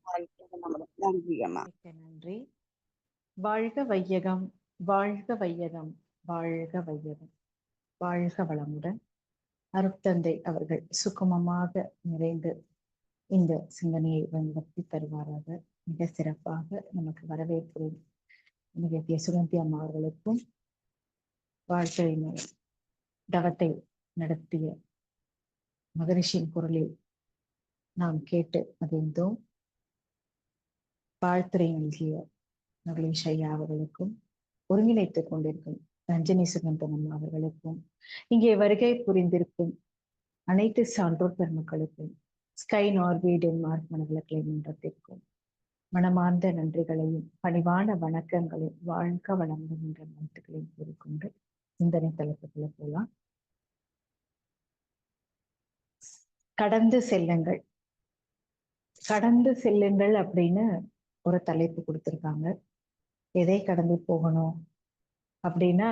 நன்றி அம்மா. மிக்க நன்றி. வாழ்க வையகம், வாழ்க வையகம், வாழ்க வையகம், வாழ்க வளமுடன். அருட்தந்தை அவர்கள் சுகமமாக நிறைந்து இந்த சிந்தனையை வழிநடத்தி தருவாராக. மிக சிறப்பாக நமக்கு வரவேற்பு நிகழ்த்திய சுகந்தி அம்மா அவர்களுக்கும், வாழ்க்கை தவத்தை நடத்திய மகரிஷியின் குரலில் நாம் கேட்டு மகிழ்ந்தோம். வாழ்த்துறை நல்கிய மகளேஷ் ஐயா அவர்களுக்கும், ஒருங்கிணைத்துக் கொண்டிருக்கும் ரஞ்சனி சுகந்தன் அம்மா அவர்களுக்கும், இங்கே வருகை புரிந்திருக்கும் அனைத்து சான்றோர் பெருமக்களுக்கும், ஸ்கை நார்வே டென்மார்க் மனவிலக்கலை மன்றத்திற்கும் மனமார்ந்த நன்றிகளையும் பணிவான வணக்கங்களையும் வாழ்க வளமுடன் என்ற வாழ்த்துக்களையும் கூறிக்கொண்டு சிந்தனை தலைப்புக்குள்ள போலாம். கடந்து செல்லுங்கள், கடந்து செல்லுங்கள் அப்படின்னு ஒரு தலைப்பு கொடுத்துருக்காங்க. எதை கடந்து போகணும் அப்படின்னா,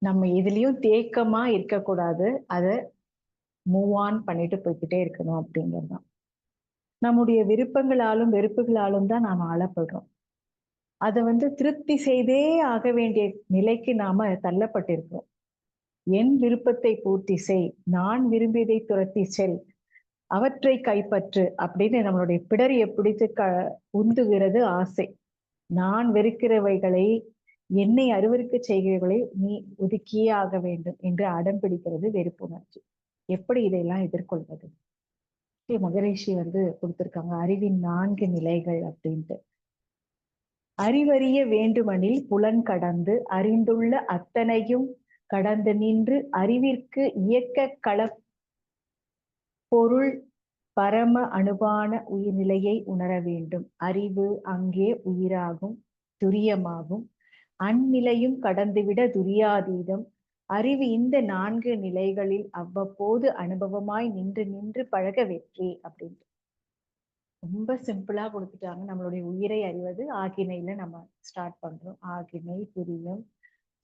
நம்ம எதுலயும் தேக்கமா இருக்கக்கூடாது, அதை மூவ் ஆன் பண்ணிட்டு போய்கிட்டே இருக்கணும் அப்படிங்கிறது தான். நம்முடைய விருப்பங்களாலும் வெறுப்புகளாலும் தான் நாம ஆளப்படுறோம். அதை திருப்தி செய்தே ஆக வேண்டிய நிலைக்கு நாம தள்ளப்பட்டிருக்கோம். என் விருப்பத்தை பூர்த்தி செய், நான் விரும்பியதை துரத்தி செல், அவற்றை கைப்பற்று அப்படின்னு நம்மளுடைய பிடரியை பிடித்து உந்துகிறது ஆசை. நான் வெறுக்கிறவைகளை, என்னை அருவருக்க செய்கிறவர்களை நீ ஒதுக்கியே ஆக வேண்டும் என்று அடம் பிடிக்கிறது வெறுப்புணர்ச்சி. எப்படி இதையெல்லாம் எதிர்கொள்வது? மகரிஷி கொடுத்திருக்காங்க அறிவின் 4 நிலைகள் அப்படின்ட்டு. அறிவறிய வேண்டுமெனில் புலன் கடந்து அறிந்துள்ள அத்தனையும் கடந்து நின்று அறிவிற்கு இயக்க கள பொருள் பரம அனுபான உயிர்நிலையை உணர வேண்டும். அறிவு அங்கே உயிராகும், துரியமாகும். அந்நிலையும் கடந்துவிட துரியாதீதம். அறிவு இந்த 4 நிலைகளில் அவ்வப்போது அனுபவமாய் நின்று நின்று பழக வெற்றி அப்படின்ட்டு ரொம்ப சிம்பிளா கொடுத்துட்டாங்க. நம்மளுடைய உயிரை அறிவது ஆகினையில நம்ம ஸ்டார்ட் பண்றோம். ஆகினை, துரியம்,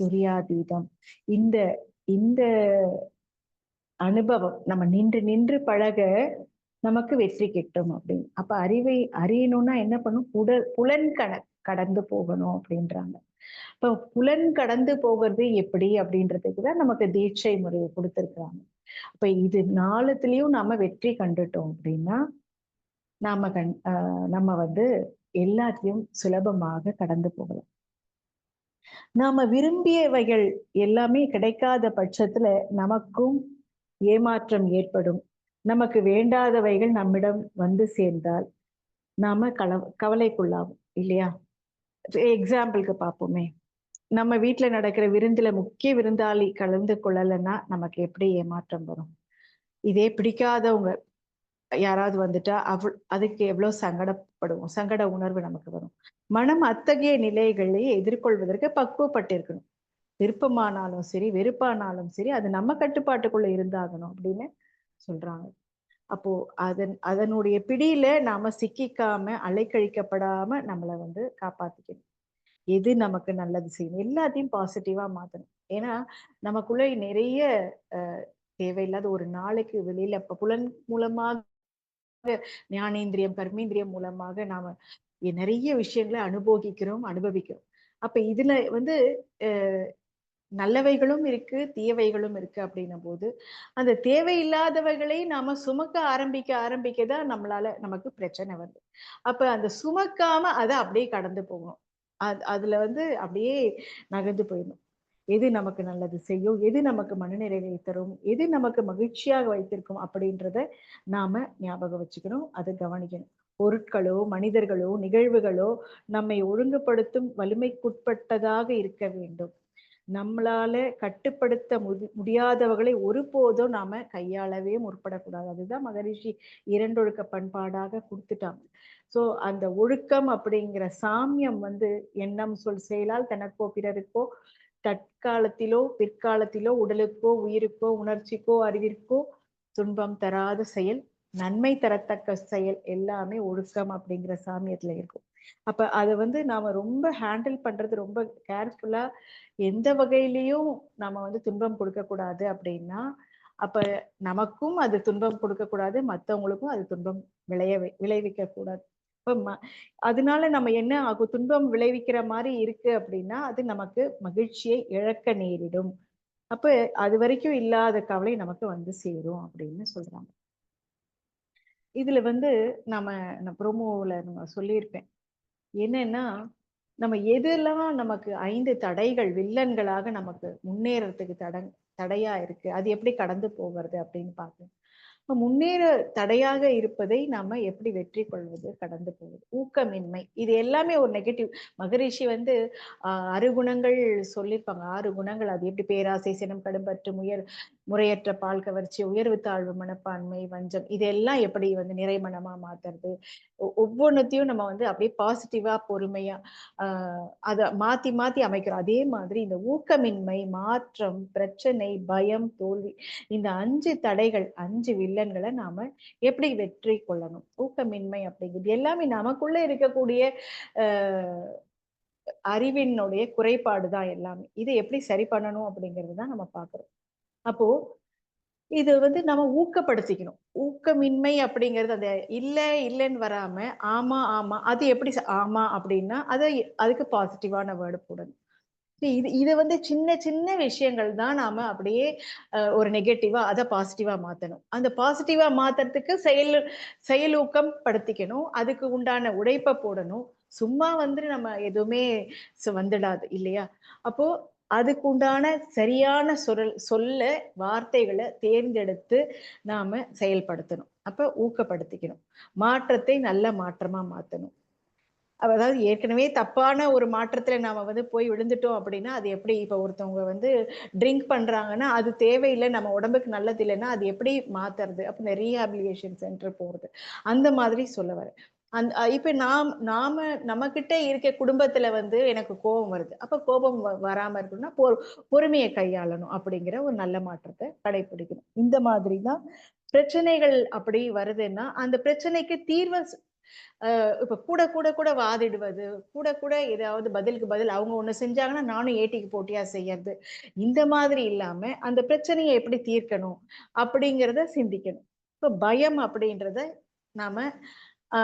துரியாதீதம். இந்த இந்த அனுபவம் நம்ம நின்று நின்று பழக நமக்கு வெற்றி கிட்டும் அப்படின்னு. அப்ப அறிவை அறியணும்னா என்ன பண்ணும்? புலன் கடந்து போகணும் அப்படின்றாங்க. இப்போ புலன் கடந்து போகிறது எப்படி அப்படின்றதுக்கு தான் நமக்கு தீட்சை முறையை கொடுத்துருக்குறாங்க. அப்ப இது 4த்துலயும் நாம வெற்றி கண்டுட்டோம் அப்படின்னா நாம நம்ம எல்லாத்தையும் சுலபமாக கடந்து போகலாம். நாம விரும்பியவைகள் எல்லாமே கிடைக்காத பட்சத்துல நமக்கும் ஏமாற்றம் ஏற்படும். நமக்கு வேண்டாதவைகள் நம்மிடம் சேர்ந்தால் நாம கவலைக்குள்ளாகும் இல்லையா? எக்ஸாம்பிளுக்கு பார்ப்போமே, நம்ம வீட்டுல நடக்கிற விருந்துல முக்கிய விருந்தாளி கலந்து கொள்ளலைன்னா நமக்கு எப்படி ஏமாற்றம் வரும்? இதே பிடிக்காதவங்க யாராவது வந்துட்டா அதுக்கு எவ்வளவு சங்கடப்படுவோம், சங்கட உணர்வு நமக்கு வரும். மனம் அத்தகைய நிலைகளை எதிர்கொள்வதற்கு பக்குவப்பட்டிருக்கணும். விருப்பமானாலும் சரி, வெறுப்பானாலும் சரி, அது நம்ம கட்டுப்பாட்டுக்குள்ள இருந்தாகணும் அப்படின்னு சொல்றாங்க. அப்போ அதனுடைய பிடியில நாம சிக்கிக்காம அலைக்கழிக்கப்படாம நம்மளை காப்பாத்திக்கணும். எது நமக்கு நல்லது செய்யணும், எல்லாத்தையும் பாசிட்டிவா மாத்தணும். ஏன்னா நமக்குள்ள நிறைய தேவையில்லாத ஒரு நாளைக்கு வெளியில புலன் மூலமாக, ஞானேந்திரியம், கர்மேந்திரியம் மூலமாக நாம நிறைய விஷயங்களை அனுபவிக்கிறோம். அப்ப இதுல நல்லவைகளும் இருக்கு, தீயவைகளும் இருக்கு. அப்படின்னும் போது அந்த தேவையில்லாதவைகளை நாம சுமக்க ஆரம்பிக்கதான் நமக்கு பிரச்சனை வருது. அப்ப அந்த சுமக்காம அதை அப்படியே கடந்து போகணும். அதுல அப்படியே நகர்ந்து போயிடணும். எது நமக்கு நல்லது செய்யும், எது நமக்கு மனநிறைவை தரும், எது நமக்கு மகிழ்ச்சியாக வைத்திருக்கும் அப்படின்றத நாம ஞாபகம் வச்சுக்கணும், அதை கவனிக்கணும். பொருட்களோ, மனிதர்களோ, நிகழ்வுகளோ நம்மை ஒழுங்குபடுத்தும் வலிமைக்குட்பட்டதாக இருக்க வேண்டும். நம்மளால கட்டுப்படுத்த முடியாதவர்களை ஒருபோதும் நாம கையாளவே முற்படக்கூடாது. அதுதான் மகரிஷி 2 ஒழுக்க பண்பாடாக கொடுத்துட்டாங்க. சோ அந்த ஒழுக்கம் அப்படிங்கிற சாமியம் எண்ணம், சொல், செயலால் தனக்கோ பிறருக்கோ தற்காலத்திலோ பிற்காலத்திலோ உடலுக்கோ உயிருக்கோ உணர்ச்சிக்கோ அறிவிற்கோ துன்பம் தராத செயல், நன்மை தரத்தக்க செயல் எல்லாமே ஒழுக்கம் அப்படிங்கிற சாமியத்துல இருக்கும். அப்ப அதை நாம ரொம்ப ஹேண்டில் பண்றது ரொம்ப கேர்ஃபுல்லா, எந்த வகையிலையும் நாம துன்பம் கொடுக்க கூடாது அப்படின்னா, அப்ப நமக்கும் அது துன்பம் கொடுக்க கூடாது, மற்றவங்களுக்கும் அது துன்பம் விளைவிக்க கூடாது. இப்ப அதனால நம்ம என்ன ஆகும், துன்பம் விளைவிக்கிற மாதிரி இருக்கு அப்படின்னா அது நமக்கு மகிழ்ச்சியை இழக்க நேரிடும். அப்ப அது வரைக்கும் இல்லாத கவலை நமக்கு வந்து சேரும் அப்படின்னு சொல்றாங்க. இதுல வந்து நான் ப்ரோமோல நம்ம சொல்லியிருப்பேன். என்னன்னா, நம்ம எதெல்லாம் நமக்கு 5 தடைகள், வில்லன்களாக நமக்கு முன்னேறதுக்கு தடையா இருக்கு. அது எப்படி கடந்து போகிறது அப்படின்னு பார்ப்போம். இப்ப முன்னேற தடையாக இருப்பதை நாம எப்படி வெற்றி கொள்வது, கடந்து போவது? ஊக்கமின்மை. இது எல்லாமே ஒரு நெகட்டிவ். மகரிஷி வந்து 6 குணங்கள் சொல்லியிருப்பாங்க. 6 குணங்கள். அது எப்படி பேராசை, சினம், கடும்பற்று, முறையற்ற பால் கவர்ச்சி, உயர்வு தாழ்வு மனப்பான்மை, வஞ்சம் இதெல்லாம் எப்படி வந்து நிறைமனமா மாத்துறது? ஒவ்வொன்னத்தையும் நம்ம வந்து அப்படியே பாசிட்டிவா, பொறுமையா அ அத மாத்தி மாத்தி அமைக்கிறோம். அதே மாதிரி இந்த ஊக்கமின்மை, மாற்றம், பிரச்சனை, பயம், தோல்வி இந்த 5 தடைகள், 5 வில்லன்கள நாம எப்படி வெற்றி கொள்ளணும்? ஊக்கமின்மை அப்படிங்கிறது எல்லாமே நமக்குள்ள இருக்கக்கூடிய அ அறிவினுடைய குறைபாடு தான் எல்லாமே. இத எப்படி சரி பண்ணணும் அப்படிங்கிறது தான் நம்ம பார்க்கிறோம். அப்போ இது வந்து நம்ம ஊக்கப்படுத்திக்கணும். ஊக்கமின்மை அப்படிங்கிறது அந்த இல்ல, இல்லன்னு வராம, ஆமா, ஆமா. அது எப்படி ஆமா அப்படின்னா, அதுக்கு பாசிட்டிவான வேர்ட் போடணும். இது இது வந்து சின்ன சின்ன விஷயங்கள் தான் நாம அப்படியே ஒரு நெகட்டிவா அத பாசிட்டிவா மாத்தணும். அந்த பாசிட்டிவா மாத்துறதுக்கு செயலூக்கம் படுத்திக்கணும். அதுக்கு உண்டான உழைப்ப போடணும். சும்மா வந்து நம்ம எதுவுமே வந்துடாது இல்லையா? அப்போ அதுக்கு உண்டான சரியான சொல்ல, வார்த்தைகள தேர்ந்தெடுத்து நாம செயல்படுத்தணும். அப்ப ஊக்கப்படுத்திக்கணும். மாற்றத்தை நல்ல மாற்றமா மாத்தணும். அதாவது ஏற்கனவே தப்பான ஒரு மாற்றத்துல நாம வந்து போய் விழுந்துட்டோம் அப்படின்னா, அது எப்படி இப்ப ஒருத்தவங்க வந்து ட்ரிங்க் பண்றாங்கன்னா, அது தேவையில்ல, நம்ம உடம்புக்கு நல்லது இல்லன்னா, அது எப்படி மாத்துறது? அப்ப இந்த ரீஹாபிலிடேஷன் சென்டர் போறது. அந்த மாதிரி சொல்ல வரேன். இப்ப நாம நம்மகிட்ட இருக்க குடும்பத்துல வந்து எனக்கு கோபம் வருது. அப்ப கோபம் வராம இருக்கணும்னா, பொறுமைய கையாளணும் அப்படிங்கிற ஒரு நல்ல மாற்றத்த கடைபிடிக்கணும். இந்த மாதிரி தான் பிரச்சனைகள் அப்படி வருதுன்னா, அந்த பிரச்சனைக்கு தீர்வ இப்ப கூட கூட கூட வாதிடுவது, கூட கூட ஏதாவது பதிலுக்கு பதில் அவங்க ஒண்ணு செஞ்சாங்கன்னா, நானும் ஏட்டிக்கு போட்டியா செய்யறது. இந்த மாதிரி இல்லாம, அந்த பிரச்சனைய எப்படி தீர்க்கணும்? அப்படிங்கிறத சிந்திக்கணும். இப்ப பயம் அப்படின்றத நாம ஆ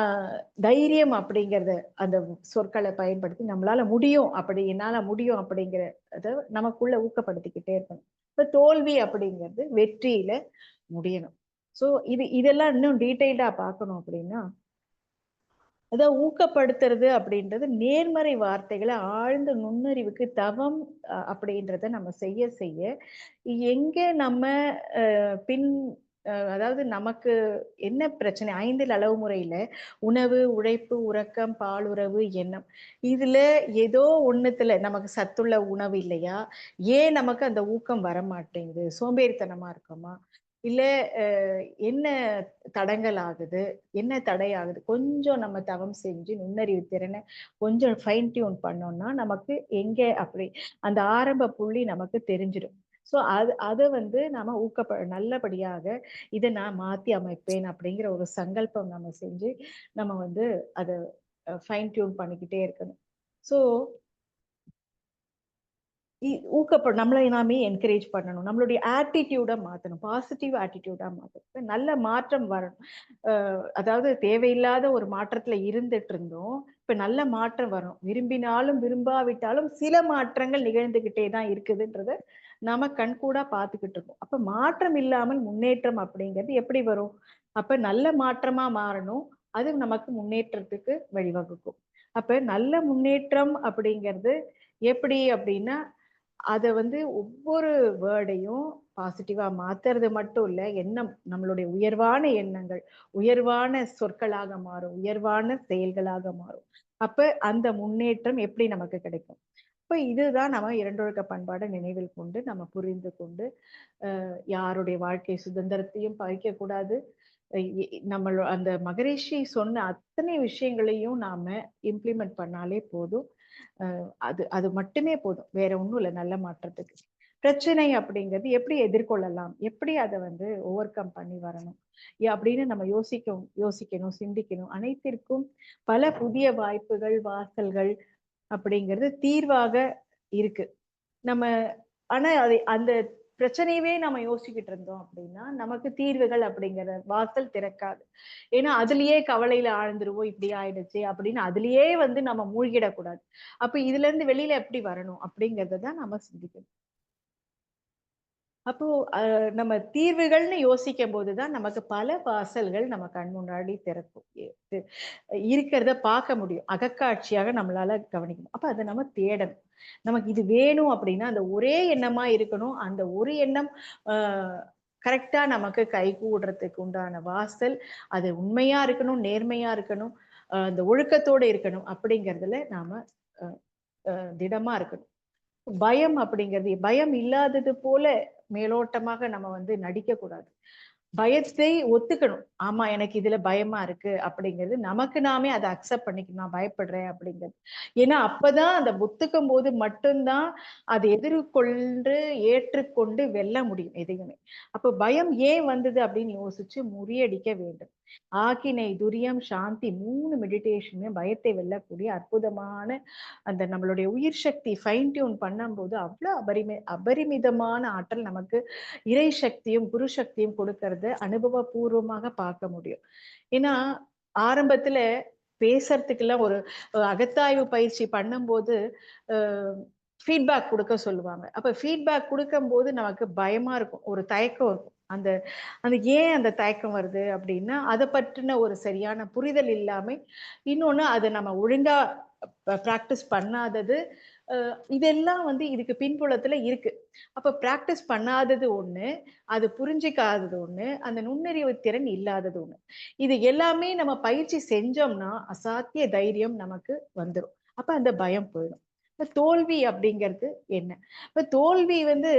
தைரியம் அப்படிங்கிறத அந்த சொற்கள பயன்படுத்தி நம்மளால முடியும் அப்படி என்னால முடியும் அப்படிங்கிறத நமக்குள்ள ஊக்கப்படுத்திக்கிட்டே இருக்கணும். இப்ப தோல்வி அப்படிங்கிறது வெற்றியில முடியணும். ஸோ இதெல்லாம் இன்னும் டீட்டெயில்டா பார்க்கணும் அப்படின்னா அதான் ஊக்கப்படுத்துறது அப்படின்றது நேர்மறை வார்த்தைகள ஆழ்ந்த நுண்ணறிவுக்கு தவம் அப்படின்றத நம்ம செய்ய செய்ய, எங்க நம்ம பின் அதாவது நமக்கு என்ன பிரச்சனை 5 அளவு முறையில உணவு, உழைப்பு, உறக்கம், பாலுறவு, எண்ணம். இதுல ஏதோ ஒண்ணுத்துல நமக்கு சத்துள்ள உணவு இல்லையா? ஏன் நமக்கு அந்த ஊக்கம் வரமாட்டேங்குது? சோம்பேறித்தனமா இருக்கோமா? இல்ல அ என்ன தடங்கல் ஆகுது? என்ன தடையாகுது? கொஞ்சம் நம்ம தவம் செஞ்சு நுண்ணறிவு திறன கொஞ்சம் ஃபைன் டியூன் பண்ணோம்னா, நமக்கு எங்க அப்படி அந்த ஆரம்ப புள்ளி நமக்கு தெரிஞ்சிடும். ஸோ அத வந்து நாம நல்லபடியாக இத நான் மாத்தி அமைப்பேன் அப்படிங்கிற ஒரு சங்கல்பம் நம்ம செஞ்சு, நம்ம வந்து அத ஃபைன் டியூன் பண்ணிக்கிட்டே இருக்கணும். ஸோ இ நம்மளை நாமே என்கரேஜ் பண்ணணும். நம்மளுடைய ஆட்டிட்யூட மாத்தணும். பாசிட்டிவ் ஆட்டிட்யூடா மாத்தணும். இப்ப நல்ல மாற்றம் வரணும். அதாவது தேவையில்லாத ஒரு மாற்றத்துல இருந்துட்டு இருந்தோம். இப்ப நல்ல மாற்றம் வரும். விரும்பினாலும், விரும்பாவிட்டாலும் சில மாற்றங்கள் நிகழ்ந்துகிட்டே தான் இருக்குதுன்றத நாம கண்கூடா பார்த்துக்கிட்டு இருக்கோம். அப்ப மாற்றம் இல்லாமல் முன்னேற்றம் அப்படிங்கிறது எப்படி வரும்? அப்ப நல்ல மாற்றமா மாறணும். அது நமக்கு முன்னேற்றத்துக்கு வழிவகுக்கும். அப்ப நல்ல முன்னேற்றம் அப்படிங்கிறது எப்படி அப்படின்னா, அத வந்து ஒவ்வொரு வேர்டையும் பாசிட்டிவா மாத்துறது மட்டும் இல்ல, எண்ணம் நம்மளுடைய உயர்வான எண்ணங்கள், உயர்வான சொற்களாக மாறும், உயர்வான செயல்களாக மாறும். அப்ப அந்த முன்னேற்றம் எப்படி நமக்கு கிடைக்கும்? இப்ப இதுதான் நம்ம இரண்டொழுக்க பண்பாட நினைவில் கொண்டு, நம்ம புரிந்து கொண்டு, யாருடைய வாழ்க்கை சுதந்திரத்தையும் பறிக்கக் கூடாது. அந்த மகரிஷி சொன்ன அத்தனை விஷயங்களையும் நாம இம்ப்ளிமெண்ட் பண்ணாலே போதும். அது அது மட்டுமே போதும். வேற ஒண்ணும் இல்ல நல்ல மாற்றத்துக்கு. பிரச்சனை அப்படிங்கிறது எப்படி எதிர்கொள்ளலாம்? எப்படி அத வந்து ஓவர் கம் பண்ணி வரணும்? அப்படின்னு நம்ம யோசிக்கணும், சிந்திக்கணும். அனைத்திற்கும் பல புதிய வாய்ப்புகள், வாசல்கள் அப்படிங்கிறது தீர்வாக இருக்கு. நம்ம ஆனா அந்த பிரச்சனையவே நம்ம யோசிச்சுக்கிட்டு இருந்தோம் அப்படின்னா நமக்கு தீர்வுகள் அப்படிங்கிற வாசல் திறக்காது. ஏன்னா அதுலயே கவலையில ஆழ்ந்துருவோம், இப்படி ஆயிடுச்சு அப்படின்னு அதுலயே வந்து நம்ம மூழ்கிடக்கூடாது. அப்ப இதுல இருந்து வெளியில எப்படி வரணும் அப்படிங்கறத தான் நம்ம சிந்திக்கணும். அப்போ நம்ம தீர்வுகள்னு யோசிக்கும்போது தான் நமக்கு பல வாசல்கள் நம்ம கண் முன்னாடி திறக்கும். இருக்கிறத பார்க்க முடியும். அகக்காட்சியாக நம்மளால கவனிக்கணும். அப்ப அத நம்ம தேடணும். நமக்கு இது வேணும் அப்படின்னா, அந்த ஒரே எண்ணமா இருக்கணும். அந்த ஒரு எண்ணம் அ கரெக்ட்டா நமக்கு கைகூடுறதுக்கு உண்டான வாசல், அது உண்மையா இருக்கணும், நேர்மையா இருக்கணும், அந்த ஒழுக்கத்தோட இருக்கணும் அப்படிங்கிறதுல நாம அ அ திடமா இருக்கணும். பயம் அப்படிங்கிறது பயம் இல்லாதது போல மேலோட்டமாக நம்ம வந்து நடிக்கக்கூடாது. பயத்தை ஒத்துக்கணும். ஆமா, எனக்கு இதுல பயமா இருக்கு அப்படிங்கிறது நமக்கு நாமே அத அக்செப்ட் பண்ணிக்கணும். நான் பயப்படுறேன் அப்படிங்கிறது. ஏன்னா, அப்பதான் அந்த ஒத்துக்கும்போது மட்டும் தான் அதை எதிர்கொண்டு, ஏற்றுக்கொண்டு வெல்ல முடியும் எதையுமே. அப்ப பயம் ஏன் வந்தது அப்படின்னு யோசிச்சு முறியடிக்க வேண்டும். ஆக்கினை, துரியம், சாந்தி 3 மெடிடேஷனுமே பயத்தை வெல்லக்கூடிய அற்புதமான அந்த நம்மளுடைய உயிர் சக்தி ஃபைன் டியூன் பண்ணும்போது அவ்வளோ அபரிமிதமான ஆற்றல் நமக்கு இறை சக்தியும், குரு சக்தியும் கொடுக்கறத அனுபவபூர்வமாக பார்க்க முடியும். ஏன்னா, ஆரம்பத்துல பேசுறதுக்கெல்லாம் ஒரு அகத்தாய்வு பயிற்சி பண்ணும்போது, அ ஃபீட்பேக் குடுக்க சொல்லுவாங்க. அப்ப ஃபீட்பேக் குடுக்கும்போது நமக்கு பயமா இருக்கும். ஒரு தயக்கம் இருக்கும். அந்த அந்த ஏன் அந்த தயக்கம் வருது அப்டின்னா, அத பற்றின ஒரு சரியான புரிதல் இல்லாமை, இன்னொன்னு அத நம்ம ஒழுங்கா பிராக்டிஸ் பண்ணாதது, அ இதெல்லாம் வந்து இதுக்கு பின்புலத்துல இருக்கு. அப்ப பிராக்டிஸ் பண்ணாதது ஒண்ணு, அது புரிஞ்சுக்காதது ஒண்ணு, அந்த நுண்ணறிவு திறன் இல்லாதது ஒண்ணு. இது எல்லாமே நம்ம பயிற்சி செஞ்சோம்னா, அசாத்திய தைரியம் நமக்கு வந்துரும். அப்ப அந்த பயம் போயிடும். இப்ப தோல்வி அப்படிங்கிறது என்ன? இப்ப தோல்வி வந்து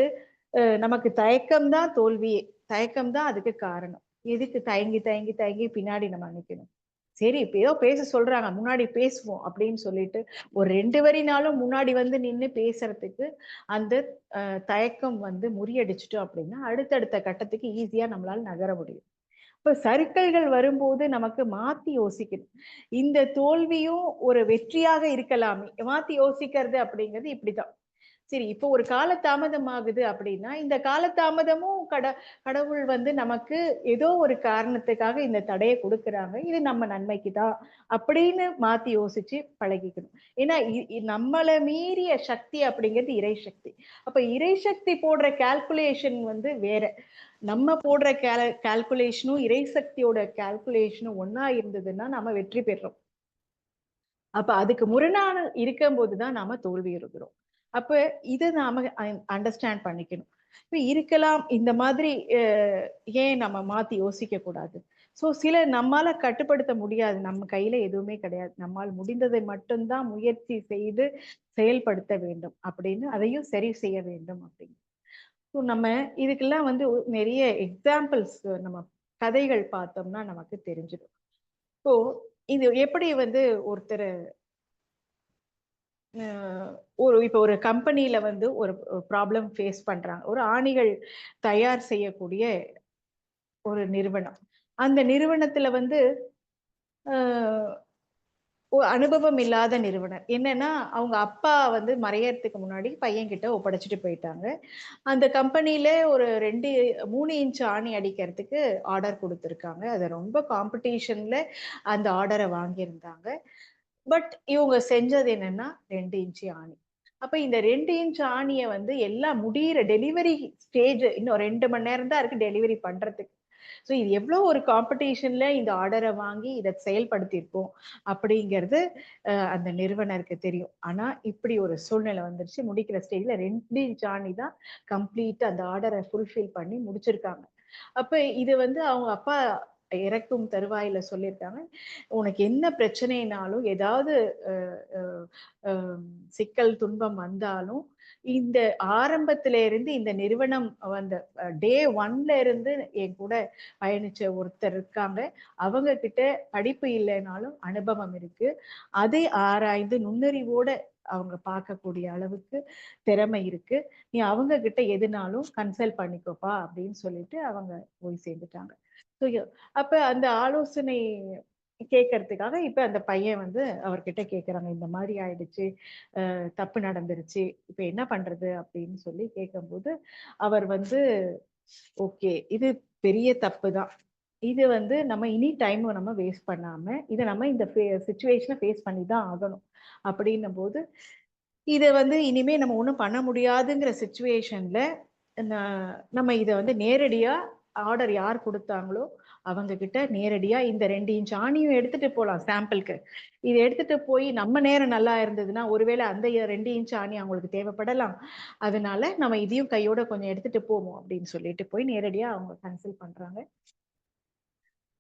நமக்கு தயக்கம் தான் தோல்வியே. தயக்கம் தான் அதுக்கு காரணம். எதுக்கு தயங்கி, தயங்கி, தயங்கி பின்னாடி நம்ம நிக்கணும். சரி, இப்ப ஏதோ பேச சொல்றாங்க, முன்னாடி பேசுவோம் அப்படின்னு சொல்லிட்டு, ஒரு 2 வரினாலும் முன்னாடி வந்து நின்னு பேசுறதுக்கு, அந்த தயக்கம் வந்து முறியடிச்சுட்டோம் அப்படின்னா, அடுத்தடுத்த கட்டத்துக்கு ஈஸியா நம்மளால நகர முடியும். இப்ப சறுக்கல்கள் வரும்போது நமக்கு மாத்தி யோசிக்கணும். இந்த தோல்வியும் ஒரு வெற்றியாக இருக்கலாமே! மாத்தி யோசிக்கிறது அப்படிங்கிறது இப்படிதான். சரி, இப்போ ஒரு காலதாமதம் ஆகுது அப்படின்னா, இந்த காலதாமதமும் கடவுள் வந்து நமக்கு ஏதோ ஒரு காரணத்துக்காக இந்த தடைய குடுக்குறாங்க. இது நம்ம நன்மைக்கு தான் அப்படின்னு மாத்தி யோசிச்சு பழகிக்கணும். ஏன்னா, நம்மள மீறிய சக்தி அப்படிங்கிறது இறை சக்தி. அப்ப இறை சக்தி போடுற கால்குலேஷன் வந்து வேற. நம்ம போடுற கால்குலேஷனும், இறை சக்தியோட கால்குலேஷனும் ஒண்ணா இருந்ததுன்னா, நாம வெற்றி பெறுறோம். அப்ப அதுக்கு முரணான இருக்கும்போது தான் நாம தோல்வியுறுகிறோம். அப்ப இத நாம அண்டர்ஸ்டாண்ட் பண்ணிக்கணும். இப்ப இருக்கலாம் இந்த மாதிரி அ ஏன் நம்ம மாத்தி யோசிக்க கூடாது? சில நம்மால கட்டுப்படுத்த முடியாது. நம்ம கையில எதுவுமே கிடையாது. நம்மால் முடிந்ததை மட்டும் தான் முயற்சி செய்து செயல்படுத்த வேண்டும் அப்படின்னு அதையும் சரி செய்ய வேண்டும் அப்படின்னு. நம்ம இதுக்கெல்லாம் வந்து நெறைய எக்ஸாம்பிள்ஸ் நம்ம கதைகள் பார்த்தோம்னா நமக்கு தெரிஞ்சிடும். இப்போ இது எப்படி வந்து ஒருத்தர் அ இப்ப ஒரு கம்பெனில வந்து ஒரு ப்ராப்ளம் ஃபேஸ் பண்றாங்க. ஒரு ஆணிகள் தயார் செய்யக்கூடிய ஒரு நிறுவனம். அந்த நிறுவனத்துல வந்து அ அனுபவம் இல்லாத நிறுவனர். என்னன்னா, அவங்க அப்பா வந்து மறையறதுக்கு முன்னாடி பையன்கிட்ட ஒப்படைச்சுட்டு போயிட்டாங்க. அந்த கம்பெனில ஒரு 3 இன்ச் ஆணி அடிக்கிறதுக்கு ஆர்டர் குடுத்துருக்காங்க. அது ரொம்ப காம்படிஷன்ல அந்த ஆர்டர வாங்கியிருந்தாங்க. பட் இவங்க செஞ்சது என்னன்னா 2 இன்ச் ஆணி. அப்ப இந்த 2 இன்ச் ஆணிய வந்து எல்லாம் முடியிற டெலிவரி ஸ்டேஜ் இன்னும் 2 மணி நேரம் தான் இருக்கு டெலிவரி பண்றதுக்கு. இது எவ்ளோ ஒரு காம்படிஷன்ல இந்த ஆர்டர வாங்கி இத செயல்படுத்தியிருக்கோம் அப்படிங்கிறது அந்த நிறுவனருக்கு தெரியும். ஆனா இப்படி ஒரு சூழ்நிலை வந்துருச்சு. முடிக்கிற ஸ்டேஜ்ல 2 இன்ச் ஆணி தான் கம்ப்ளீட்டா அந்த ஆர்டர ஃபுல்ஃபில் பண்ணி முடிச்சிருக்காங்க. அப்ப இது வந்து அவங்க அப்பா இறக்கும் தருவாயில சொல்லியிருக்காங்க. உனக்கு என்ன பிரச்சனைனாலும், ஏதாவது அ அ அ சிக்கல், துன்பம் வந்தாலும், இந்த ஆரம்பத்தில இருந்து இந்த நிறுவனம் வந்த டே 1ல இருந்து என் கூட பயணிச்ச ஒருத்தர் இருக்காங்க. அவங்க கிட்ட படிப்பு இல்லைனாலும் அனுபவம் இருக்கு. அதை ஆராய்ந்து நுண்ணறிவோட அவங்க பார்க்கக்கூடிய அளவுக்கு திறமை இருக்கு. நீ அவங்க கிட்ட எதுனாலும் கன்சல்ட் பண்ணிக்கோப்பா அப்படின்னு சொல்லிட்டு அவங்க போய் சேர்ந்துட்டாங்க. ஸோ அப்ப அந்த ஆலோசனை கேட்கறதுக்காக இப்ப அந்த பையன் வந்து அவர்கிட்ட கேட்கறாங்க, இந்த மாதிரி ஆயிடுச்சு, தப்பு நடந்துருச்சு, இப்ப என்ன பண்றது அப்படின்னு சொல்லி கேட்கும்போது அவர் வந்து ஓகே, இது பெரிய தப்பு தான். இது வந்து நம்ம இனி டைம் நம்ம வேஸ்ட் பண்ணாம இதை நம்ம இந்த சுச்சுவேஷனை ஃபேஸ் பண்ணி தான் ஆகணும் அப்படின்னும் போது இதை வந்து இனிமே நம்ம ஒன்றும் பண்ண முடியாதுங்கிற சுச்சுவேஷன்ல நம்ம இதை வந்து நேரடியா ஆர்டர் யார் கொடுத்தாங்களோ அவங்க கிட்ட நேரடியா இந்த 2 இன்ச் ஆணியும் எடுத்துட்டு போலாம் சாம்பிளுக்கு. இதை எடுத்துட்டு போய் நம்ம நேரம் நல்லா இருந்ததுன்னா ஒருவேளை அந்த 2 இன்ச் ஆணி அவங்களுக்கு தேவைப்படலாம். அதனால நம்ம இதையும் கையோட கொஞ்சம் எடுத்துட்டு போவோம் அப்படின்னு சொல்லிட்டு போய் நேரடியா அவங்க கன்சல்ட் பண்றாங்க.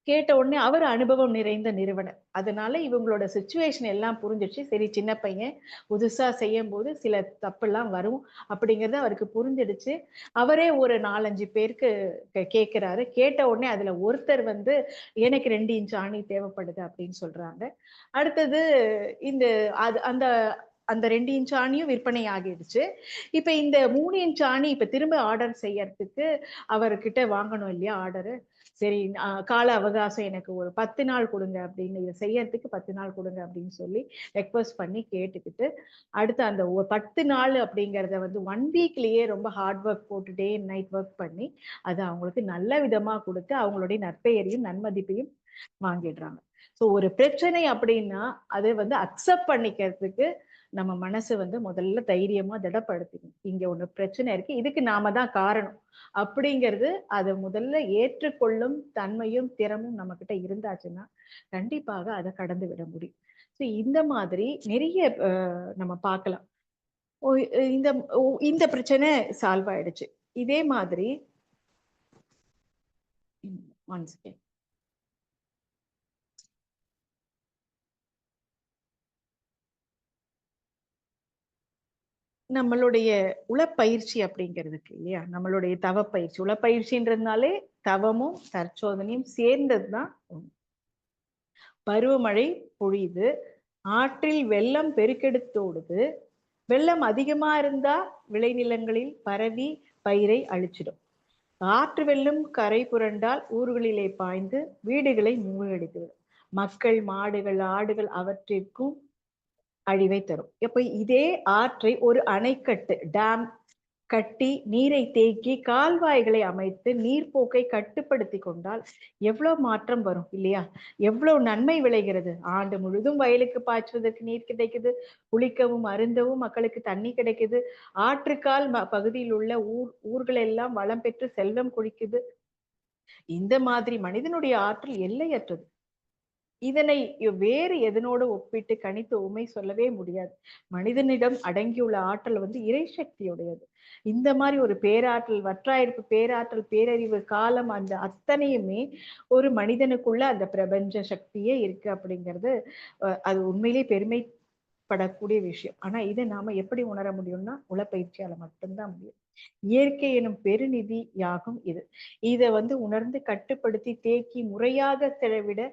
கேட்ட உடனே அவர் அனுபவம் நிறைந்த நிறுவனர். அதனால இவங்களோட சிச்சுவேஷன் எல்லாம் புரிஞ்சிடுச்சு. சரி, சின்ன பையன் புதுசா செய்யும்போது சில தப்பெல்லாம் வரும் அப்படிங்கிறது அவருக்கு புரிஞ்சிடுச்சு. அவரே ஒரு 4, 5 பேருக்கு கேட்கிறாரு. கேட்ட உடனே அதுல ஒருத்தர் வந்து எனக்கு 2 இன்ச் ஆணி தேவைப்படுது அப்படின்னு சொல்றாங்க. அடுத்தது இந்த அந்த அந்த 2 இன்ச் ஆணியும் விற்பனை ஆகிடுச்சு. இப்ப இந்த 3 இன்ச் ஆணி இப்ப திரும்ப ஆர்டர் செய்யறதுக்கு அவர்கிட்ட வாங்கணும் இல்லையா ஆர்டரு. சரி, கால அவகாசம் எனக்கு ஒரு 10 நாள் கொடுங்க அப்படின்னு, இதை செய்யறதுக்கு 10 நாள் கொடுங்க அப்படின்னு சொல்லி ரெக்வஸ்ட் பண்ணி கேட்டுக்கிட்டு அடுத்து அந்த 10 நாள் அப்படிங்கிறத வந்து 1 வீக்லயே ரொம்ப ஹார்ட் ஒர்க் போட்டு டே அண்ட் நைட் ஒர்க் பண்ணி அதை அவங்களுக்கு நல்ல விதமா கொடுத்து அவங்களுடைய நற்பெயரையும் நன்மதிப்பையும் வாங்கிடுறாங்க. ஸோ ஒரு பிரச்சனை அப்படின்னா அதை வந்து அக்செப்ட் பண்ணிக்கிறதுக்கு நம்ம மனசு வந்து முதல்ல தைரியமா திடப்படுத்திக்கணும். இங்க ஒண்ணு பிரச்சனை இருக்கு, இதுக்கு நாம தான் காரணம் அப்படிங்கிறது அதை முதல்ல ஏற்றுக்கொள்ளும் தன்மையும் திறமும் நம்ம கிட்ட இருந்தாச்சுன்னா கண்டிப்பாக அதை கடந்து விட முடியும். ஸோ இந்த மாதிரி நிறைய நம்ம பார்க்கலாம். இந்த இந்த பிரச்சனை சால்வ் ஆயிடுச்சு. இதே மாதிரி ஒன் செகண்ட், நம்மளுடைய உளப்பயிற்சி அப்படிங்கிறதுக்கு இல்லையா, நம்மளுடைய தவப்பயிற்சி, உளப்பயிற்சின்றதுனாலே தவமும் தற்சோதனையும் சேர்ந்ததுதான். பருவமழை பொழியுது, ஆற்றில் வெள்ளம் பெருக்கெடுத்தோடுது, வெள்ளம் அதிகமா இருந்தா விளைநிலங்களில் பரவி பயிரை அழிச்சிடும். ஆற்று வெள்ளம் கரை புரண்டால் ஊர்களிலே பாய்ந்து வீடுகளை மூழ்கடித்துவிடும். மக்கள், மாடுகள், ஆடுகள் அவற்றிற்கும் அழிவை தரும். இப்ப இதே ஆற்றை ஒரு அணைக்கட்டு, டேம் கட்டி நீரை தேக்கி கால்வாய்களை அமைத்து நீர்ப்போக்கை கட்டுப்படுத்தி கொண்டால் எவ்வளவு மாற்றம் வரும் இல்லையா? எவ்வளவு நன்மை விளைகிறது. ஆண்டு முழுதும் வயலுக்கு பாய்ச்சுவதற்கு நீர் கிடைக்குது, குளிக்கவும் அருந்தவும் மக்களுக்கு தண்ணி கிடைக்குது, ஆற்றுக்கால் பகுதியில் உள்ள ஊர்கள் எல்லாம் வளம் பெற்று செல்வம் குளிக்குது. இந்த மாதிரி மனிதனுடைய ஆற்றல் எல்லையற்றது. இதனை வேறு எதனோடு ஒப்பிட்டு கணித்து உண்மை சொல்லவே முடியாது. மனிதனிடம் அடங்கியுள்ள ஆற்றல் வந்து இறை சக்தியுடையது. இந்த மாதிரி ஒரு பேராற்றல், வற்றாயிருப்பு பேராற்றல், பேரறிவு, காலம், அந்த அத்தனையுமே ஒரு மனிதனுக்குள்ள அந்த பிரபஞ்ச சக்தியே இருக்கு அப்படிங்கிறது அது உண்மையிலே பெருமைப்படக்கூடிய விஷயம். ஆனா இதை நாம எப்படி உணர முடியும்னா உளப்பயிற்சியால மட்டும்தான் முடியும். இயற்கை எனும் பெருநிதி யாகும் இது. இதை வந்து உணர்ந்து கட்டுப்படுத்தி தேக்கி முறையாக செலவிட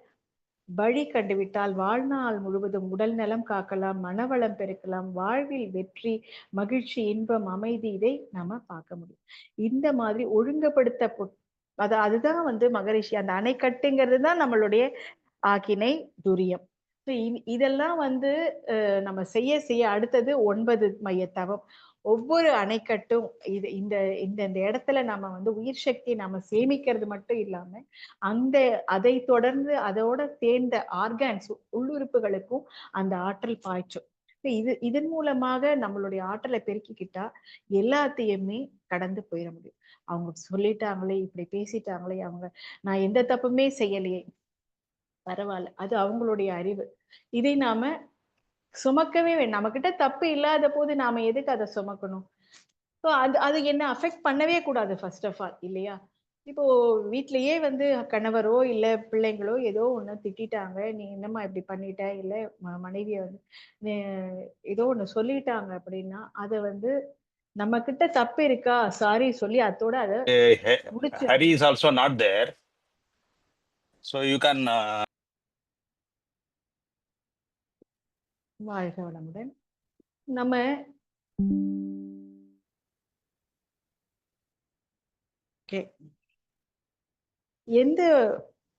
வழி கண்டுவிட்டால் வாழ்நாள் முழுவதும் உடல் நலம் காக்கலாம், மனவளம் பெருக்கலாம், வாழ்வில் வெற்றி, மகிழ்ச்சி, இன்பம், அமைதி, இதை நாம பார்க்க முடியும். இந்த மாதிரி ஒழுங்குபடுத்த அதுதான் வந்து மகரிஷி அந்த அணைக்கட்டுங்கிறது தான் நம்மளுடைய ஆக்கினை துரியம். இதெல்லாம் வந்து நம்ம செய்ய செய்ய அடுத்தது 9 மைய தவம். ஒவ்வொரு அணைக்கட்டும் இது இந்த இந்த இந்த இடத்துல நம்ம வந்து உயிர் சக்தி நம்ம சேமிக்கிறது மட்டும் இல்லாம அந்த அதை தொடர்ந்து அதோட சேர்ந்த ஆர்கான்ஸ் உள்ளுறுப்புகளுக்கும் அந்த ஆற்றல் பாய்ச்சும். இதன் மூலமாக நம்மளுடைய ஆற்றலை பெருக்கிக்கிட்டா எல்லாத்தையுமே கடந்து போயிட முடியும். அவங்க சொல்லிட்டாங்களே, இப்படி பேசிட்டாங்களே, அவங்க நான் எந்த தப்புமே செய்யலையே, பரவாயில்ல, அது அவங்களுடைய அறிவு. இதை நாம சுமக்கவே வேண்டாம். நம்ம கிட்ட தப்பு இல்லாத போது நாம எதுக்கு அதை சுமக்கணும்? அது என்ன அஃபெக்ட் பண்ணவே கூடாது ஃபர்ஸ்ட் ஆஃப் ஆல் இல்லையா? இப்போ வீட்லயே வந்து கணவரோ இல்ல பிள்ளைங்களோ ஏதோ ஒண்ணு திட்டிட்டாங்க, நீ என்னம்மா இப்படி பண்ணிட்ட, இல்ல மனைவிய வந்து ஏதோ ஒண்ணு சொல்லிட்டாங்க அப்படின்னா அத வந்து நம்ம கிட்ட தப்பு இருக்கா, சாரி சொல்லி அத்தோட அத முடிச்சு. Hari is also not there, so you can வாழ்க வளமுடன். நம்ம எந்த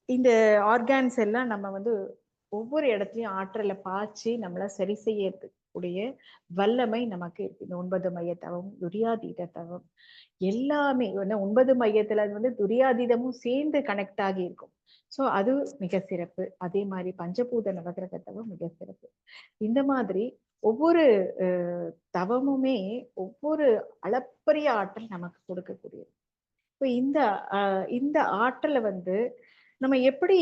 இந்த ஆர்கான்ஸ் எல்லாம் நம்ம வந்து ஒவ்வொரு இடத்துலயும் ஆற்றலை பாய்ச்சி நம்மள சரி செய்யக்கூடிய வல்லமை நமக்கு இருக்கு. இந்த 9 மைய தவம், துரியாதீத தவம் எல்லாமே 9 மையத்துல வந்து துரியாதீதமும் சேர்ந்து கனெக்ட் ஆகி இருக்கும். சோ அது மிக சிறப்பு. அதே மாதிரி பஞ்சபூத நவகிரக தவம் மிக சிறப்பு. இந்த மாதிரி ஒவ்வொரு தவமுமே ஒவ்வொரு அளப்பரிய ஆற்றல் நமக்கு கொடுக்கக்கூடியது. இப்போ இந்த ஆற்றலை வந்து நம்ம எப்படி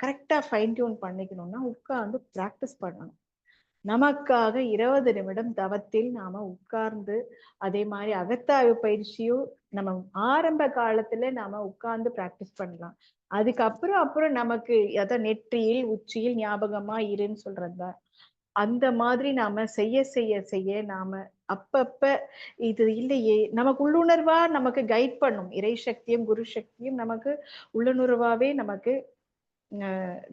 கரெக்டா ஃபைன் டியூன் பண்ணிக்கணும்னா உட்கார்ந்து பிராக்டிஸ் பண்ணணும். நமக்காக 20 நிமிடம் தவத்தில் நாம உட்கார்ந்து அதே மாதிரி அகத்தாய்வு பயிற்சியும் நம்ம ஆரம்ப காலத்துல நாம உட்கார்ந்து பிராக்டிஸ் பண்ணலாம். அப்புறம் நமக்கு அதான் நெற்றியில் உச்சியில் ஞாபகமா இருன்னு சொல்றதுதான். அந்த மாதிரி நாம செய்ய செய்ய செய்ய நாம அப்பப்ப இது இல்லையே நமக்கு உள்ளுணர்வா நமக்கு கைட் பண்ணும். இறை சக்தியும் குரு சக்தியும் நமக்கு உள்ளுணர்வாவே நமக்கு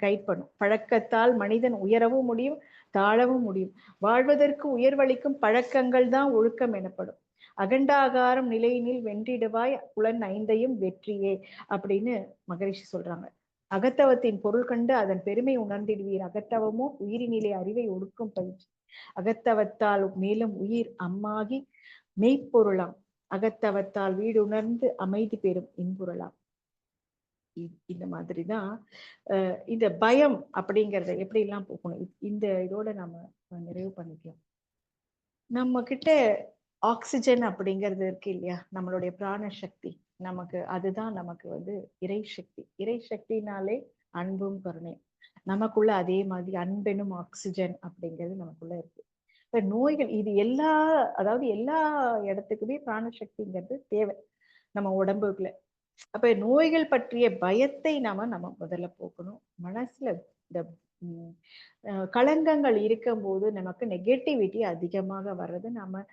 கைட் பண்ணும். பழக்கத்தால் மனிதன் உயரவும் முடியும், தாழவும் முடியும். வாழ்வதற்கு உயர்வளிக்கும் பழக்கங்கள் தான் ஒழுக்கம் எனப்படும். அகண்டாகாரம் நிலையினில் வென்றிடுவாய் புலன் 5ஐயும் வெற்றியே அப்படின்னு மகரிஷி சொல்றாங்க. அகத்தவத்தின் பொருள் கண்டு அதன் பெருமை உணர்ந்திடுவீர். அகத்தவமோ உயிரினிலே அறிவை ஒடுக்கும் பயிற்சி. அகத்தவத்தால் மேலும் உயிர் அம்மாகி மெய்ப்பொருளாம். அகத்தவத்தால் வீடுணர்ந்து அமைதி பெறும் இன்புறலாம். இந்த மாதிரிதான் இந்த பயம் அப்படிங்கறத எப்படி எல்லாம் போகணும். இந்த இதோட நம்ம நிறைவு பண்ணிக்கலாம். நம்ம கிட்ட ஆக்சிஜன் அப்படிங்கிறது இருக்கு இல்லையா, நம்மளுடைய பிராண சக்தி. நமக்கு அதுதான் நமக்கு வந்து இறை சக்தி. இறை சக்தினாலே அன்பும் கருணை. நமக்குள்ள அதே மாதிரி அன்பெனும் ஆக்சிஜன் அப்படிங்கிறது நமக்குள்ள இருக்கு. இப்ப நோய்கள் இது அதாவது எல்லா இடத்துக்குமே பிராண சக்திங்கிறது தேவை நம்ம உடம்புக்குள்ள. அப்ப நோய்கள் பற்றிய பயத்தை நம்ம முதல்ல போக்கணும். மனசுல இந்த களங்கங்கள் இருக்கும்போது நமக்கு நெகட்டிவிட்டி அதிகமாக வர்றது நம்ம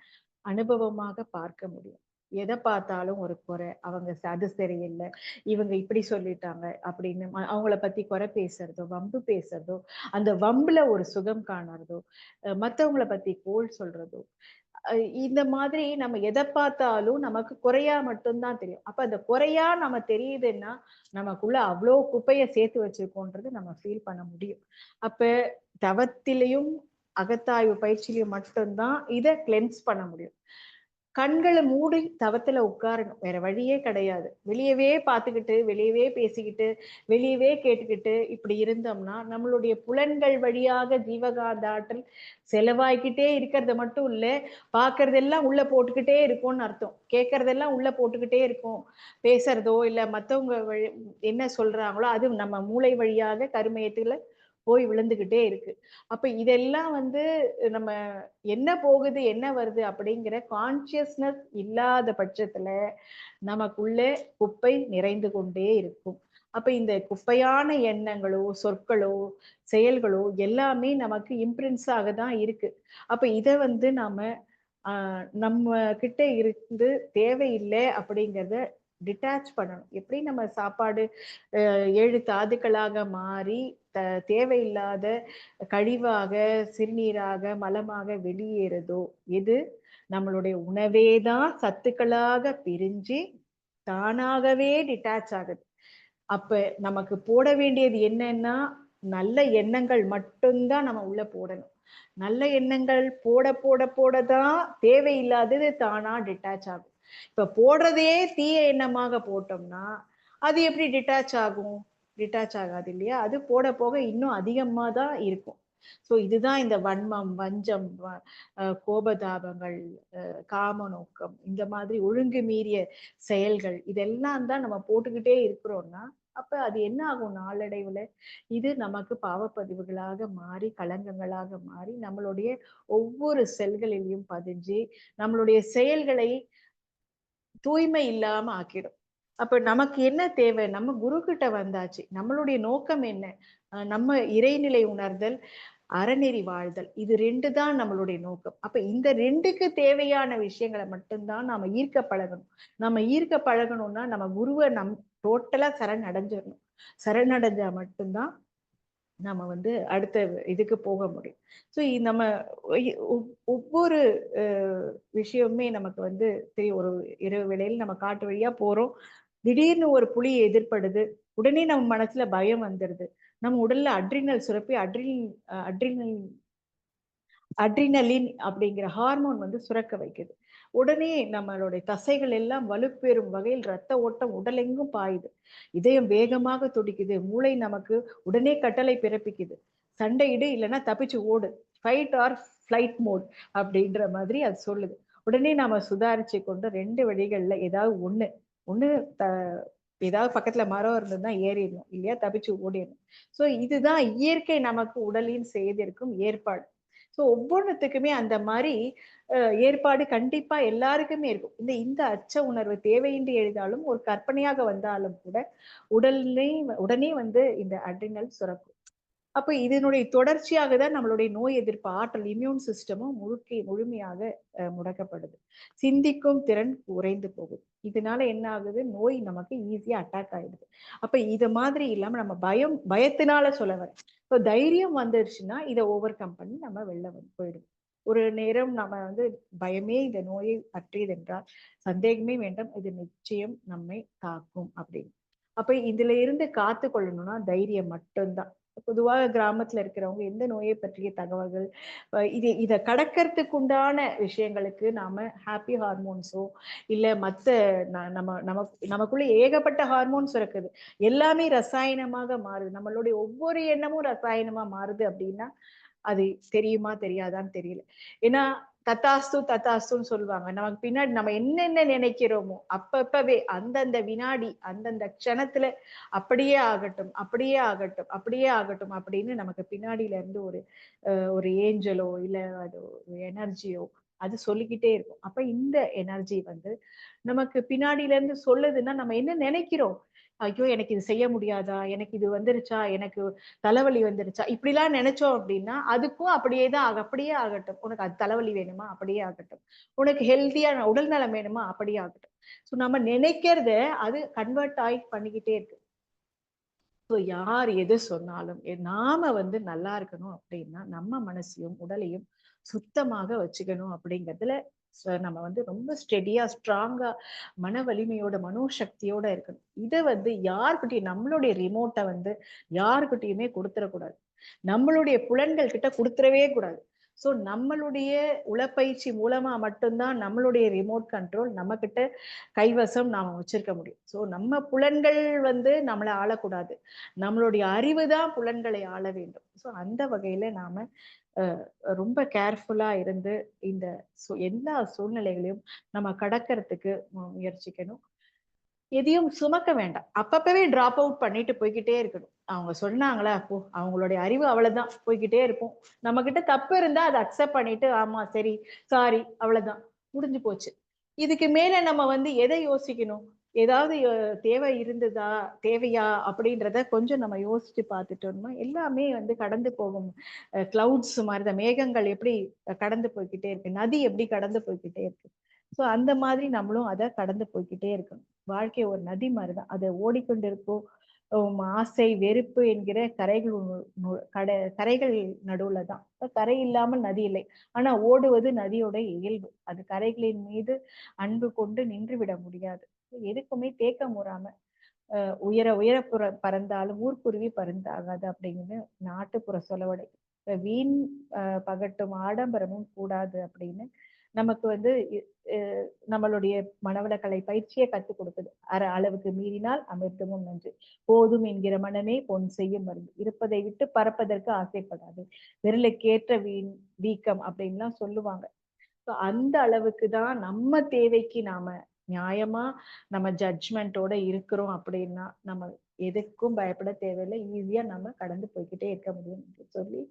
அனுபவமாக பார்க்க முடியும். எதை பார்த்தாலும் ஒரு குறை, அவங்க அது சரியில்லை, இவங்க இப்படி சொல்லிட்டாங்க அப்படின்னு அவங்கள பத்தி குறை பேசுறதோ, வம்பு பேசுறதோ, அந்த வம்புல ஒரு சுகம் காணறதோ, மத்தவங்கள பத்தி கோள் சொல்றதோ, இந்த மாதிரி நம்ம எதை பார்த்தாலும் நமக்கு குறையா மட்டும்தான் தெரியும். அப்ப அந்த குறையா நம்ம தெரியுதுன்னா நமக்குள்ள அவ்வளோ குப்பைய சேர்த்து வச்சிருக்கோன்றது நம்ம ஃபீல் பண்ண முடியும். அப்ப தவத்திலையும் அகத்தாய்வு பயிற்சியிலையும் மட்டும்தான் இதை கிளென்ஸ் பண்ண முடியும். கண்களை மூடி தவத்துல உட்காரணும், வேற வழியே கிடையாது. வெளியவே பார்த்துக்கிட்டு, வெளியவே பேசிக்கிட்டு, வெளியவே கேட்டுக்கிட்டு இப்படி இருந்தோம்னா நம்மளுடைய புலன்கள் வழியாக ஜீவகாந்த ஆற்றல் செலவாய்க்கிட்டே இருக்கிறது மட்டும் இல்ல, பாக்குறதெல்லாம் உள்ள போட்டுக்கிட்டே இருக்கும்னு அர்த்தம். கேட்கறதெல்லாம் உள்ள போட்டுக்கிட்டே இருக்கும். பேசுறதோ இல்ல மத்தவங்க என்ன சொல்றாங்களோ அது நம்ம மூளை வழியாக கருமையத்துல போய் விழுந்துகிட்டே இருக்கு. அப்ப இதெல்லாம் வந்து நம்ம என்ன போகுது என்ன வருது அப்படிங்கிற கான்சியஸ்னஸ் இல்லாத பட்சத்துல நமக்குள்ள குப்பை நிறைந்து கொண்டே இருக்கும். அப்ப இந்த குப்பையான எண்ணங்களோ சொற்களோ செயல்களோ எல்லாமே நமக்கு இம்ப்ரின்ஸ் ஆக தான் இருக்கு. அப்ப இத வந்து நம்ம கிட்ட இருந்து தேவையில்லை அப்படிங்கிறத டிட்டாச் பண்ணணும். எப்படி நம்ம சாப்பாடு 7 தாதுக்களாக மாறி தேவையில்லாத கழிவாக சிறுநீராக மலமாக வெளியேறுதோ, எது நம்மளுடைய உணவே தான் சத்துக்களாக பிரிஞ்சு தானாகவே டிட்டாச் ஆகுது. அப்ப நமக்கு போட வேண்டியது என்னன்னா நல்ல எண்ணங்கள் மட்டும்தான் நம்ம உள்ள போடணும். நல்ல எண்ணங்கள் போட போட போடதான் தேவையில்லாதது தானா டிட்டாச் ஆகும். இப்ப போடுறதே தீய எண்ணமாக போட்டோம்னா அது எப்படி டிட்டாச் ஆகும்? டிட்டாச் ஆகாது இல்லையா? அது போட போக இன்னும் அதிகமா தான் இருக்கும். சோ இதுதான் இந்த வன்மம், வஞ்சம், கோபதாபங்கள், காம நோக்கம், இந்த மாதிரி ஒழுங்கு மீறிய செயல்கள் இதெல்லாம் தான் நம்ம போட்டுக்கிட்டே இருக்கிறோம்னா அப்ப அது என்ன ஆகும் நாளடைவுல இது நமக்கு பாவப்பதிவுகளாக மாறி களங்கங்களாக மாறி நம்மளுடைய ஒவ்வொரு செல்களிலையும் பதிஞ்சு நம்மளுடைய செயல்களை தூய்மை இல்லாம ஆக்கிடும். அப்ப நமக்கு என்ன தேவை? நம்ம குரு கிட்ட வந்தாச்சு. நம்மளுடைய நோக்கம் என்ன? நம்ம இறைநிலை உணர்தல், அறநெறி வாழ்தல். இது 2 தான் நம்மளுடைய நோக்கம். அப்ப இந்த 2க்கு தேவையான விஷயங்களை மட்டும்தான் நாம ஈர்க்க பழகணும். நம்ம ஈர்க்க பழகணும்னா நம்ம குருவை டோட்டலா சரணடைஞ்சிடணும். சரணடைஞ்சா மட்டும்தான் நம்ம வந்து அடுத்த இதுக்கு போக முடியும். ஸோ நம்ம ஒவ்வொரு விஷயமுமே நமக்கு வந்து தெரியும். ஒரு இரவு வேளையில் நம்ம காட்டு வழியா போறோம். திடீர்னு ஒரு புலி எதிர்படுது. உடனே நம்ம மனசுல பயம் வந்துடுது. நம்ம உடல்ல அட்ரினல் சுரப்பி அட்ரினல் அட்ரினலின் அப்படிங்கிற ஹார்மோன் வந்து சுரக்க வைக்குது. உடனே நம்மளுடைய தசைகள் எல்லாம் வலுப்பெறும் வகையில் ரத்த ஓட்டம் உடலெங்கும் பாயுது. இதயம் வேகமாக துடிக்குது. மூளை நமக்கு உடனே கட்டளை பிறப்பிக்குது. சண்டையிடு இல்லைன்னா தப்பிச்சு ஓடு. ஃபைட் ஆர் ஃப்ளைட் மோட் அப்படின்ற மாதிரி அது சொல்லுது. உடனே நாம சுதாரிச்சு கொண்டு 2 வழிகள்ல ஏதாவது ஒண்ணு ஒண்ணு த ஏதாவது பக்கத்துல மரம் இருந்ததுன்னா ஏறிடணும். இல்லையா தப்பிச்சு ஓடிடணும். ஸோ இதுதான் இயற்கை நமக்கு உடலில் செய்திருக்கும் ஏற்பாடு. ஸோ ஒவ்வொன்னுத்துக்குமே அந்த மாரி ஏற்பாடு கண்டிப்பா எல்லாருக்குமே இருக்கும். இந்த இந்த அச்ச உணர்வு தேவையின்றி எழுதாலும், ஒரு கற்பனையாக வந்தாலும் கூட, உடல்லே உடனே வந்து இந்த அட்ரினல் சுரக்கும். அப்ப இதனுடைய தொடர்ச்சியாக தான் நம்மளுடைய நோய் எதிர்ப்பு ஆற்றல் இம்யூன் சிஸ்டமும் முழுமையாக முடக்கப்படுது. சிந்திக்கும் திறன் குறைந்து போகுது. இதனால என்ன ஆகுது? நோய் நமக்கு ஈஸியா அட்டாக் ஆயிடுது. அப்ப இது மாதிரி இல்லாம நம்ம பயத்தினால சொல்ல வரேன். இப்போ தைரியம் வந்துருச்சுன்னா, இத ஓவர் கம் பண்ணி நம்ம வெளில வந்து போயிடுவோம். ஒரு நேரம் நம்ம வந்து பயமே இந்த நோயை பற்றியது என்றால், சந்தேகமே வேண்டாம். இது நிச்சயம் நம்மை தாக்கும் அப்படின்னு. அப்ப இதுல இருந்து காத்து கொள்ளணும்னா தைரியம் மட்டும்தான். பொதுவாக கிராமத்துல இருக்கிறவங்க எந்த நோயை பற்றிய தகவல்கள் இத கடக்கறதுக்கு உண்டான விஷயங்களுக்கு நாம ஹாப்பி ஹார்மோன்ஸோ இல்ல மத்த நமக்குள்ள ஏகப்பட்ட ஹார்மோன்ஸ் இருக்குது. எல்லாமே ரசாயனமாக மாறுது. நம்மளுடைய ஒவ்வொரு எண்ணமும் ரசாயனமா மாறுது அப்படின்னா அது தெரியுமா தெரியாதான்னு தெரியல. ஏன்னா தத்தாஸ்து தத்தாஸ்துன்னு சொல்லுவாங்க. நமக்கு பின்னாடி நம்ம என்னென்ன நினைக்கிறோமோ அப்பப்பவே அந்தந்த வினாடி அந்தந்த க்ஷணத்துல அப்படியே ஆகட்டும் அப்படியே ஆகட்டும் அப்படியே ஆகட்டும் அப்படின்னு நமக்கு பின்னாடியில இருந்து ஒரு ஏஞ்சலோ இல்ல அது ஒரு எனர்ஜியோ அது சொல்லிக்கிட்டே இருக்கும். அப்ப இந்த எனர்ஜி வந்து நமக்கு பின்னாடியில இருந்து சொல்லுதுன்னா நம்ம என்ன நினைக்கிறோம்? ஐயோ! எனக்கு இது செய்ய முடியாதா? எனக்கு இது வந்துருச்சா? எனக்கு தலைவலி வந்துருச்சா? இப்படிலாம் நினைச்சோம் அப்படின்னா, அதுக்கும் அப்படியே தான் அப்படியே ஆகட்டும். உனக்கு அது தலைவலி வேணுமா? அப்படியே ஆகட்டும். உனக்கு ஹெல்த்தியான உடல் நலம் வேணுமா? அப்படியே ஆகட்டும். ஸோ நம்ம நினைக்கிறத அது கன்வெர்ட் ஆயி பண்ணிக்கிட்டே இருக்கு. ஸோ யார் எது சொன்னாலும், நாம வந்து நல்லா இருக்கணும் அப்படின்னா, நம்ம மனசையும், உடலையும் சுத்தமாக வச்சுக்கணும் அப்படிங்கிறதுல நம்ம வந்து ரொம்ப ஸ்டெடியா, ஸ்ட்ராங்கா, மன வலிமையோட, மனோசக்தியோட இருக்கணும். இத வந்து யார்கிட்டயும் நம்மளுடைய ரிமோட்ட வந்து யார்கிட்டயுமே குடுத்துறக்கூடாது. நம்மளுடைய புலன்கள் கிட்ட குடுத்துறவே கூடாது. ஸோ நம்மளுடைய உடற்பயிற்சி மூலமா மட்டும் தான் நம்மளுடைய ரிமோட் கண்ட்ரோல் நம்மகிட்ட கைவசம் நாம வச்சிருக்க முடியும். ஸோ நம்ம புலன்கள் வந்து நம்மள ஆளக்கூடாது. நம்மளுடைய அறிவு தான் புலன்களை ஆள வேண்டும். ஸோ அந்த வகையில நாம அ ரொம்ப கேர்ஃபுல்லா இருந்து இந்த எல்லா சூழ்நிலைகளையும் நம்ம கடக்கறதுக்கு முயற்சிக்கணும். எதையும் சுமக்க வேண்டாம். அப்பப்பவே டிராப் அவுட் பண்ணிட்டு போய்க்கிட்டே இருக்கணும். அவங்க சொன்னாங்களா, போ அவங்களுடைய அறிவு அவ்வளவுதான். போய்க்கிட்டே இருப்போம். நம்மகிட்ட தப்பு இருந்தா அத அக்செப்ட் பண்ணிட்டு, ஆமா சரி, சாரி அவ்வளவுதான். முடிஞ்சு போச்சு. இதுக்கு மேல நம்ம வந்து எதை யோசிக்கணும்? ஏதாவது தேவை இருந்ததா? தேவையா? அப்படின்றத கொஞ்சம் நம்ம யோசிச்சு பார்த்துட்டோம்னா, எல்லாமே வந்து கடந்து போகும். கிளவுட்ஸ் மாரி தான். மேகங்கள் எப்படி கடந்து போய்க்கிட்டே இருக்கு. நதி எப்படி கடந்து போய்க்கிட்டே இருக்கு. ஸோ அந்த மாதிரி நம்மளும் அத கடந்து போய்க்கிட்டே இருக்கணும். வாழ்க்கை ஒரு நதி மாரிதான். அது ஓடிக்கொண்டிருக்கும். ஆசை, வெறுப்பு என்கிற கரைகள் நடுவுல தான். கரை இல்லாமல் நதி இல்லை. ஆனா ஓடுவது நதியோட இயல்பு. அது கரைகளின் மீது அன்பு கொண்டு நின்றுவிட முடியாது. எதுக்குமே தேக்கம் ஊறாம உயர உயர பறந்தாலும் ஊர்க்குருவி பருந்தாகாது அப்படிங்கிறது நாட்டுப்புற சொலவடை. வீண் பகட்டும் ஆடம்பரமும் கூடாது அப்படின்னு நமக்கு வந்து நம்மளுடைய மனவளக்கலை பயிற்சியை கத்துக் கொடுக்குது. அளவுக்கு மீறினால் அமிர்தமும் நன்று. போதும் என்கிற மனமே பொன் செய்யும் மருந்து. இருப்பதை விட்டு பறப்பதற்கு ஆசைப்படாது. விரலுக்கேற்ற வீக்கம் அப்படின்லாம் சொல்லுவாங்க. அந்த அளவுக்கு தான் நம்ம தேவைக்கு நாம நியாயமா நம்ம ஜட்ஜ்மெண்டோட இருக்கிறோம் அப்படின்னா நம்ம எதுக்கும் பயப்பட தேவையில்லை. ஈஸியா நம்ம கடந்து போய்க்கிட்டே இருக்க முடியும் என்று சொல்லி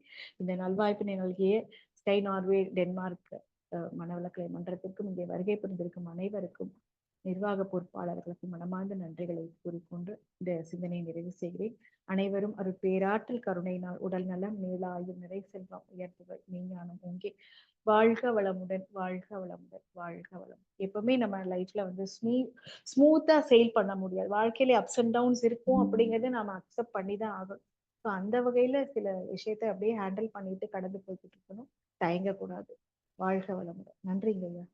இந்த நல்வாய்ப்பினை நல்கிய ஸ்கை நார்வே டென்மார்க் மனவளக்கலை மன்றத்திற்கும் இங்கே வருகை புரிந்திருக்கும் அனைவருக்கும் நிர்வாக பொறுப்பாளர்களுக்கு மனமார்ந்த நன்றிகளை கூறிக்கொண்டு இந்த சிந்தனையை நிறைவு செய்கிறேன். அனைவரும் ஒரு பேராற்றல் கருணையினால் உடல் நலம், நீளாயுள், நிறை செல்வம், உயர்த்துகள், மெய்ஞானம் ஓங்கி வாழ்க வளமுடன், வாழ்க வளமுடன், வாழ்க வளம். எப்பவுமே நம்ம லைஃப்ல வந்து ஸ்மூத்தா செயல் பண்ண முடியாது. வாழ்க்கையில அப்ஸ் அண்ட் டவுன்ஸ் இருக்கும் அப்படிங்கறத நாம அக்செப்ட் பண்ணி தான் ஆகணும். ஸோ அந்த வகையில சில விஷயத்த அப்படியே ஹேண்டில் பண்ணிட்டு கடந்து போய்கிட்டு இருக்கணும். தயங்கக்கூடாது. வாழ்க வளமுடன். நன்றிங்க ஐயா.